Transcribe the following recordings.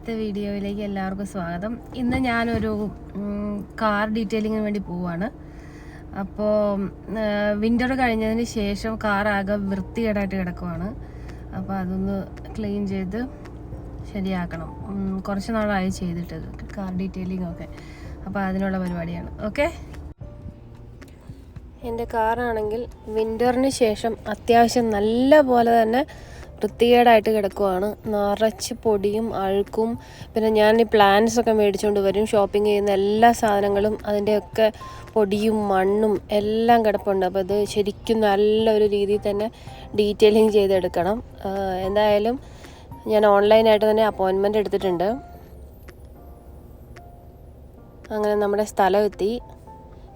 ഇന്നത്തെ വീഡിയോയിലേക്ക് എല്ലാവർക്കും സ്വാഗതം. ഇന്ന് ഞാനൊരു കാർ ഡീറ്റെയിലിങ്ങിന് വേണ്ടി പോവാണ്. അപ്പോൾ വിൻ്റർ കഴിഞ്ഞതിന് ശേഷം കാർ ആകെ വൃത്തികേടായിട്ട് കിടക്കുവാണ്. അപ്പോൾ അതൊന്ന് ക്ലീൻ ചെയ്ത് ശരിയാക്കണം. കുറച്ച് നാളായി ചെയ്തിട്ടത് കാർ ഡീറ്റെയിലിംഗ് ഒക്കെ. അപ്പോൾ അതിനുള്ള പരിപാടിയാണ്. ഓക്കെ, എൻ്റെ കാറാണെങ്കിൽ വിൻ്ററിന് ശേഷം അത്യാവശ്യം നല്ല പോലെ തന്നെ വൃത്തികേടായിട്ട് കിടക്കുവാണ്. നിറച്ച് പൊടിയും അഴുക്കും. പിന്നെ ഞാൻ ഈ പ്ലാന്റ്സ് ഒക്കെ മേടിച്ചുകൊണ്ട് വരും. ഷോപ്പിംഗ് ചെയ്യുന്ന എല്ലാ സാധനങ്ങളും അതിൻ്റെയൊക്കെ പൊടിയും മണ്ണും എല്ലാം കിടപ്പുണ്ട്. അപ്പോൾ ഇത് ശരിക്കും നല്ലൊരു രീതിയിൽ തന്നെ ഡീറ്റെയിലിംഗ് ചെയ്തെടുക്കണം. എന്തായാലും ഞാൻ ഓൺലൈനായിട്ട് തന്നെ അപ്പോയിൻമെൻ്റ് എടുത്തിട്ടുണ്ട്. അങ്ങനെ നമ്മുടെ സ്ഥലം എത്തി.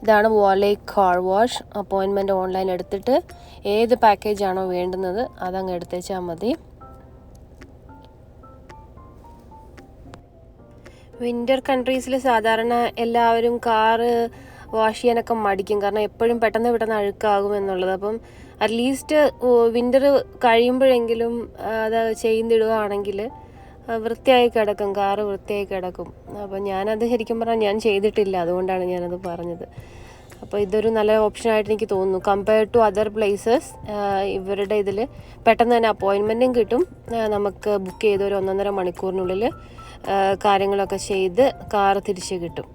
ഇതാണ് വാലേക്ക് കാർ വാഷ്. അപ്പോയിൻമെൻറ്റ് ഓൺലൈൻ എടുത്തിട്ട് ഏത് പാക്കേജാണോ വേണ്ടുന്നത് അതങ്ങ് എടുത്തേച്ചാൽ മതി. വിൻ്റർ കൺട്രീസിൽ സാധാരണ എല്ലാവരും കാറ് വാഷ് ചെയ്യാനൊക്കെ മടിക്കും. കാരണം എപ്പോഴും പെട്ടെന്ന് അഴുക്കാകും എന്നുള്ളത്. അപ്പം അറ്റ്ലീസ്റ്റ് വിൻ്റർ കഴിയുമ്പോഴെങ്കിലും അത് ചെയ്തിടുകയാണെങ്കിൽ വൃത്തിയായി കിടക്കും, കാറ് വൃത്തിയായി കിടക്കും. അപ്പം ഞാനത് ശരിക്കും പറഞ്ഞാൽ ഞാൻ ചെയ്തിട്ടില്ല, അതുകൊണ്ടാണ് ഞാനത് പറഞ്ഞത്. അപ്പോൾ ഇതൊരു നല്ല ഓപ്ഷനായിട്ട് എനിക്ക് തോന്നുന്നു. കമ്പയർഡ് ടു അതർ പ്ലേസസ് ഇവരുടെ ഇതിൽ പെട്ടെന്ന് തന്നെ അപ്പോയിൻമെൻറ്റും കിട്ടും. നമുക്ക് ബുക്ക് ചെയ്ത് ഒരു 1.5 മണിക്കൂറിനുള്ളിൽ കാര്യങ്ങളൊക്കെ ചെയ്ത് കാറ് തിരിച്ച് കിട്ടും.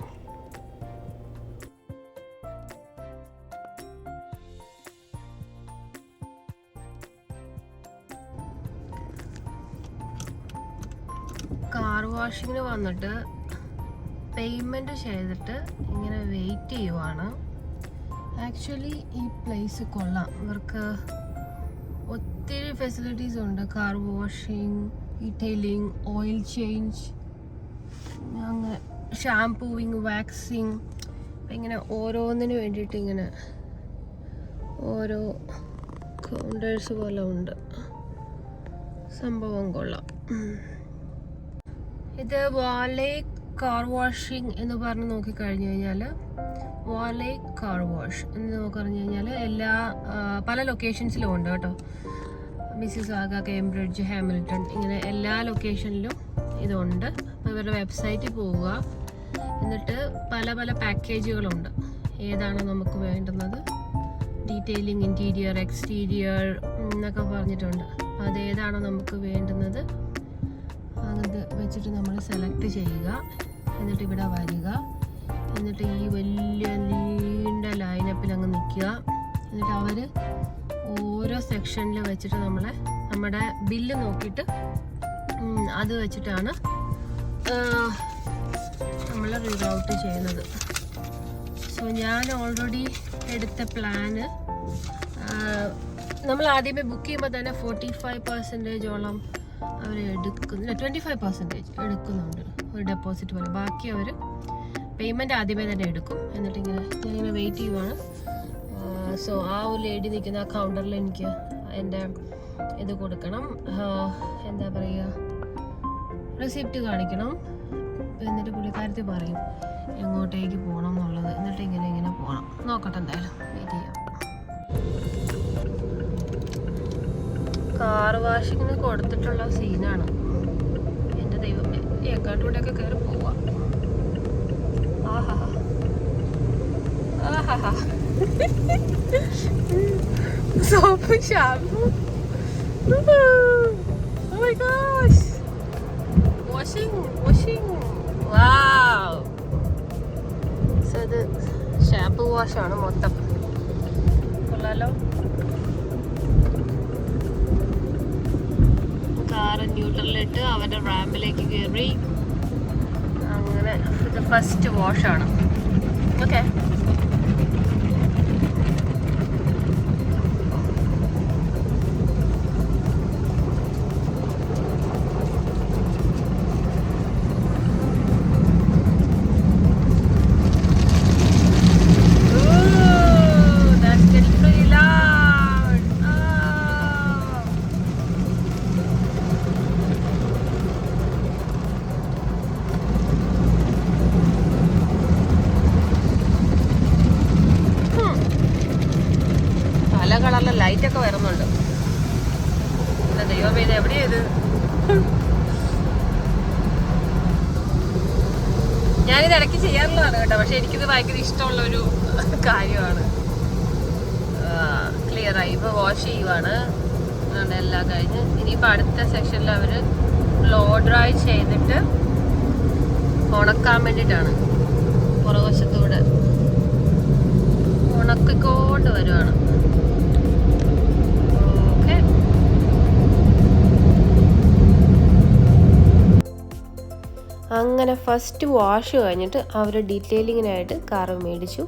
കാർ വാഷിങ്ങിന് വന്നിട്ട് പേയ്മെൻറ്റ് ചെയ്തിട്ട് ഇങ്ങനെ വെയിറ്റ് ചെയ്യുവാണ്. ആക്ച്വലി ഈ പ്ലേസ് കൊള്ളാം. ഇവർക്ക് ഒത്തിരി ഫെസിലിറ്റീസ് ഉണ്ട്. Car washing, detailing, oil change, അങ്ങനെ ഷാംപൂവിങ്, വാക്സിങ്, ഇങ്ങനെ ഓരോന്നിന് വേണ്ടിയിട്ട് ഇങ്ങനെ ഓരോ കൗണ്ടേഴ്സ് പോലെ ഉണ്ട്. സംഭവം കൊള്ളാം. ഇത് വാലേക്ക് കാർ വാഷിംഗ് എന്ന് പറഞ്ഞ് നോക്കിക്കഴിഞ്ഞു കഴിഞ്ഞാൽ വാലേക്ക് കാർ വാഷ് എന്ന് പറഞ്ഞു കഴിഞ്ഞാൽ പല ലൊക്കേഷൻസിലും ഉണ്ട് കേട്ടോ. മിസിസാഗ, കേംബ്രിഡ്ജ്, ഹാമിൽട്ടൺ, ഇങ്ങനെ എല്ലാ ലൊക്കേഷനിലും ഇതുണ്ട്. അപ്പോൾ ഇവരുടെ വെബ്സൈറ്റിൽ പോവുക. എന്നിട്ട് പല പാക്കേജുകളുണ്ട്. ഏതാണോ നമുക്ക് വേണ്ടുന്നത്, ഡീറ്റെയിലിംഗ്, ഇൻറ്റീരിയർ, എക്സ്റ്റീരിയർ എന്നൊക്കെ പറഞ്ഞിട്ടുണ്ട്. അതേതാണോ നമുക്ക് വേണ്ടുന്നത് അത് വെച്ചിട്ട് നമ്മൾ സെലക്ട് ചെയ്യുക. എന്നിട്ട് ഇവിടെ വരിക. എന്നിട്ട് ഈ വലിയ നീണ്ട ലൈനപ്പിൽ അങ്ങ് നിൽക്കുക. എന്നിട്ട് അവർ ഓരോ സെക്ഷനിൽ വെച്ചിട്ട് നമ്മുടെ ബില്ല് നോക്കിയിട്ട് അത് വെച്ചിട്ടാണ് നമ്മൾ റീറൗട്ട് ചെയ്യുന്നത്. സോ ഞാൻ ഓൾറെഡി എടുത്ത പ്ലാന് നമ്മൾ ആദ്യമേ ബുക്ക് ചെയ്യുമ്പോൾ തന്നെ 45%ഓളം അവർ എടുക്കുന്നില്ല, 25% എടുക്കുന്നുണ്ട് ഒരു ഡെപ്പോസിറ്റ് പോലെ. ബാക്കി അവർ പേയ്മെൻറ്റ് ആദ്യമേ തന്നെ എടുക്കും. എന്നിട്ട് ഞാനിങ്ങനെ വെയിറ്റ് ചെയ്യുവാണ്. സോ ആ ഒരു ലേഡി നിൽക്കുന്ന ആ കൗണ്ടറിൽ എനിക്ക് എൻ്റെ ഇത് കൊടുക്കണം, എന്താ പറയുക, റെസിപ്റ്റ് കാണിക്കണം. എന്നിട്ട് പുള്ളിക്കാരത്തി പറയും എങ്ങോട്ടേക്ക് പോകണം എന്നുള്ളത്. എന്നിട്ട് ഇങ്ങനെ പോകണം. നോക്കട്ടെ, എന്തായാലും വെയിറ്റ് ചെയ്യാം. കാർ വാഷിങ്ങിന് കൊടുത്തിട്ടുള്ള സീനാണ്. എൻ്റെ ദൈവമേ, ഏക്കാട്ടൂടെയൊക്കെ കയറി പോവാം. Soap, shampoo, oh my gosh, washing, wow. So ഇത് ഷാമ്പു വാഷാണ് മൊത്തം. കൊള്ളാലോ. കാറ് ന്യൂട്രലിലിട്ട് അവരുടെ റാമ്പിലേക്ക് കയറി. അങ്ങനെ ഇത് ഫസ്റ്റ് വാഷാണ്. ഓക്കെ, കളറിലെ ലൈറ്റൊക്കെ വരുന്നുണ്ട്. ദൈവമേ, ഇത് എവിടെയാ ഇത്? ഞാനിത് ഇടയ്ക്ക് ചെയ്യാറുള്ളതാണ് കേട്ടോ, പക്ഷെ എനിക്കിത് ഭയങ്കര ഇഷ്ടമുള്ളൊരു കാര്യമാണ്. ക്ലിയറായി. ഇപ്പോൾ വാഷ് ചെയ്യുവാണ്, എല്ലാം കഴിഞ്ഞ്. ഇനിയിപ്പോൾ അടുത്ത സെക്ഷനിൽ അവർ ബ്ലോ ഡ്രൈ ചെയ്തിട്ട് ഉണക്കാൻ വേണ്ടിയിട്ടാണ്. പുറകുവശത്തൂടെ ഉണക്കിക്കൊണ്ട് വരുവാണ്. ഓക്കെ, അങ്ങനെ ഫസ്റ്റ് വാഷ് കഴിഞ്ഞിട്ട് അവർ ഡീറ്റെയിലിങ്ങിനായിട്ട് കാറ് മേടിച്ചു.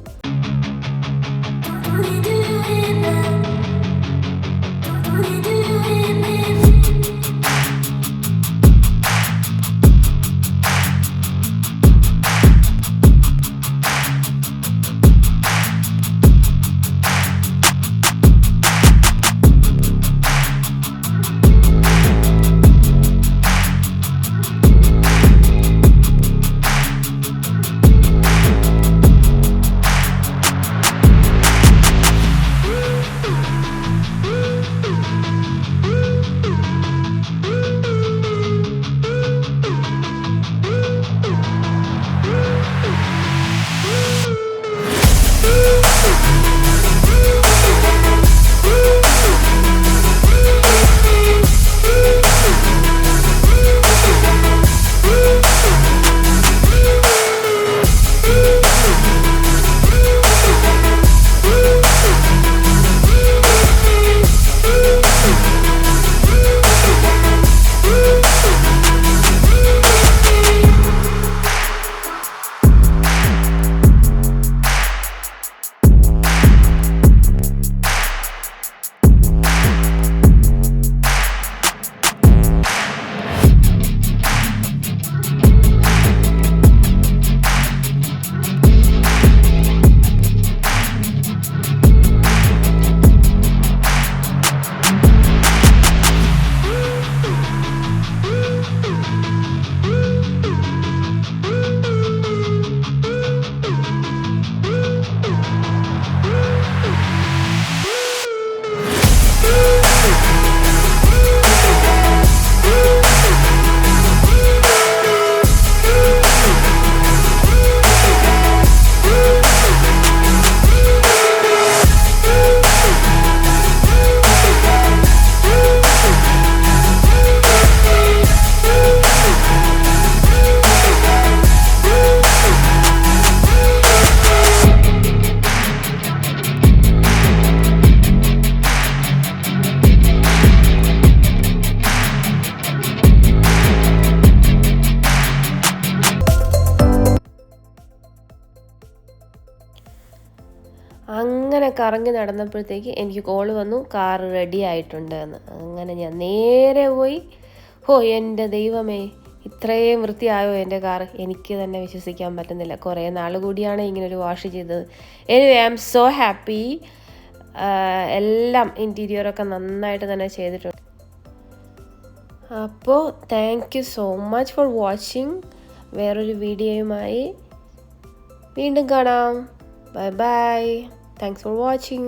അങ്ങനെ കറങ്ങി നടന്നപ്പോഴത്തേക്ക് എനിക്ക് കോള് വന്നു, കാറ് റെഡി ആയിട്ടുണ്ട് എന്ന്. അങ്ങനെ ഞാൻ നേരെ പോയി. എൻ്റെ ദൈവമേ, ഇത്രയും വൃത്തിയായോ എൻ്റെ കാറ്? എനിക്ക് തന്നെ വിശ്വസിക്കാൻ പറ്റുന്നില്ല. കുറേ നാൾ കൂടിയാണ് ഇങ്ങനൊരു വാഷ് ചെയ്തത്. Anyway, I am so happy. എല്ലാം ഇൻറ്റീരിയറൊക്കെ നന്നായിട്ട് തന്നെ ചെയ്തിട്ടുണ്ട്. അപ്പോൾ thank you so much for watching. വേറൊരു വീഡിയോയുമായി വീണ്ടും കാണാം. Bye bye. Thanks for watching.